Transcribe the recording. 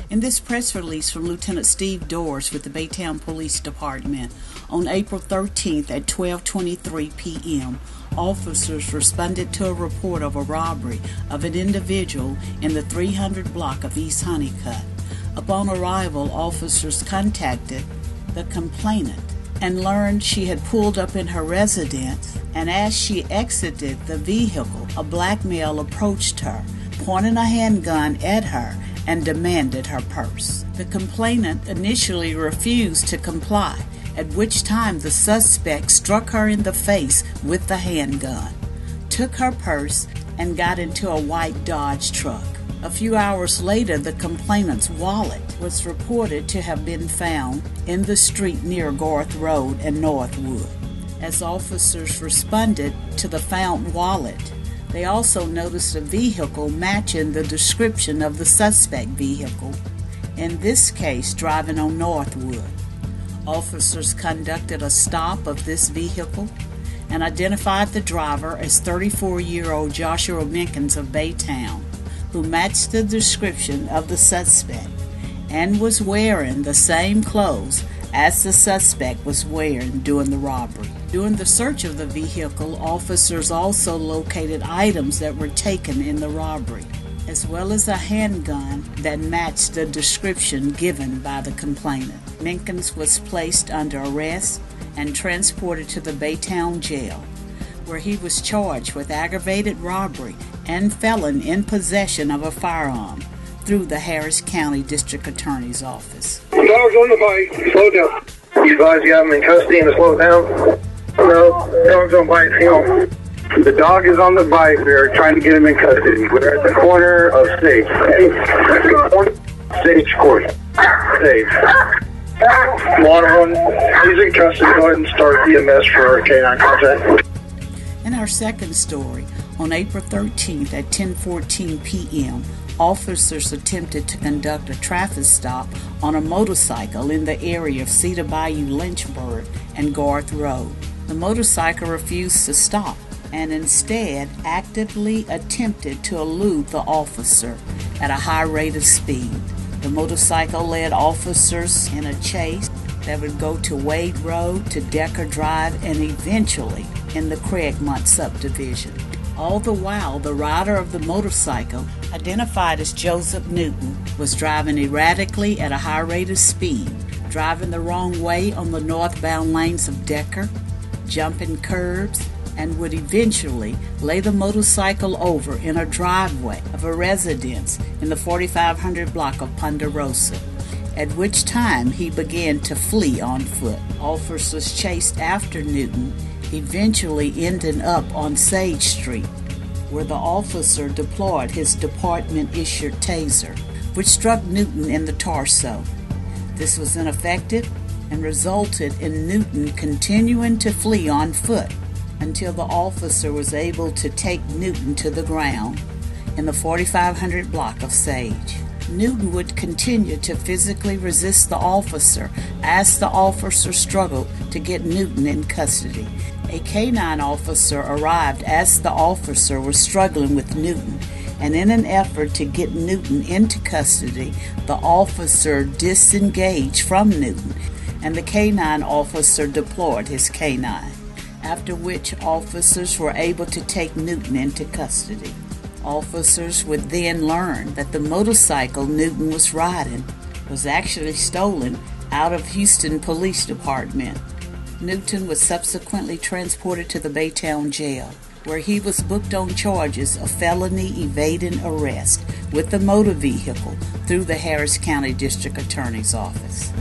In this press release from Lieutenant Steve Doors with the Baytown Police Department, on April 13th at 12:23 p.m., officers responded to a report of a robbery of an individual in the 300 block of East Honeycutt. Upon arrival, officers contacted the complainant and learned she had pulled up in her residence, and as she exited the vehicle, a black male approached her, pointing a handgun at her and demanded her purse. The complainant initially refused to comply, at which time the suspect struck her in the face with the handgun, took her purse, and got into a white Dodge truck. A few hours later, the complainant's wallet was reported to have been found in the street near Garth Road and Northwood. As officers responded to the found wallet, they also noticed a vehicle matching the description of the suspect vehicle, in this case driving on Northwood. Officers conducted a stop of this vehicle and identified the driver as 34-year-old Joshua Minkins of Baytown, who matched the description of the suspect and was wearing the same clothes as the suspect was wearing during the robbery. During the search of the vehicle, officers also located items that were taken in the robbery, as well as a handgun that matched the description given by the complainant. Minkins was placed under arrest and transported to the Baytown jail, where he was charged with aggravated robbery and felon in possession of a firearm through the Harris County District Attorney's Office. The dog's on the bike. Slow down. You advise you have him in custody and to slow down? No, the dog's on bike. Hang on. The dog is on the bike. We are trying to get him in custody. We're at the corner of Stage. Stage Court. Stage. Waterman, he's in custody. Go ahead and start EMS for K9 contact. In our second story, on April 13th at 10:14 p.m., officers attempted to conduct a traffic stop on a motorcycle in the area of Cedar Bayou, Lynchburg, and Garth Road. The motorcycle refused to stop and instead actively attempted to elude the officer at a high rate of speed. The motorcycle led officers in a chase that would go to Wade Road, to Decker Drive, and eventually in the Craigmont subdivision. All the while, the rider of the motorcycle, identified as Joseph Newton, was driving erratically at a high rate of speed, driving the wrong way on the northbound lanes of Decker, jumping curbs, and would eventually lay the motorcycle over in a driveway of a residence in the 4500 block of Ponderosa, at which time he began to flee on foot. Officers chased after Newton, eventually ending up on Sage Street, where the officer deployed his department-issued taser, which struck Newton in the torso. This was ineffective and resulted in Newton continuing to flee on foot until the officer was able to take Newton to the ground in the 4500 block of Sage. Newton would continue to physically resist the officer as the officer struggled to get Newton in custody. A K9 officer arrived as the officer was struggling with Newton, and in an effort to get Newton into custody, the officer disengaged from Newton, and the K9 officer deployed his K9, after which officers were able to take Newton into custody. Officers would then learn that the motorcycle Newton was riding was actually stolen out of Houston Police Department. Newton was subsequently transported to the Baytown jail, where he was booked on charges of felony evading arrest with the motor vehicle through the Harris County District Attorney's Office.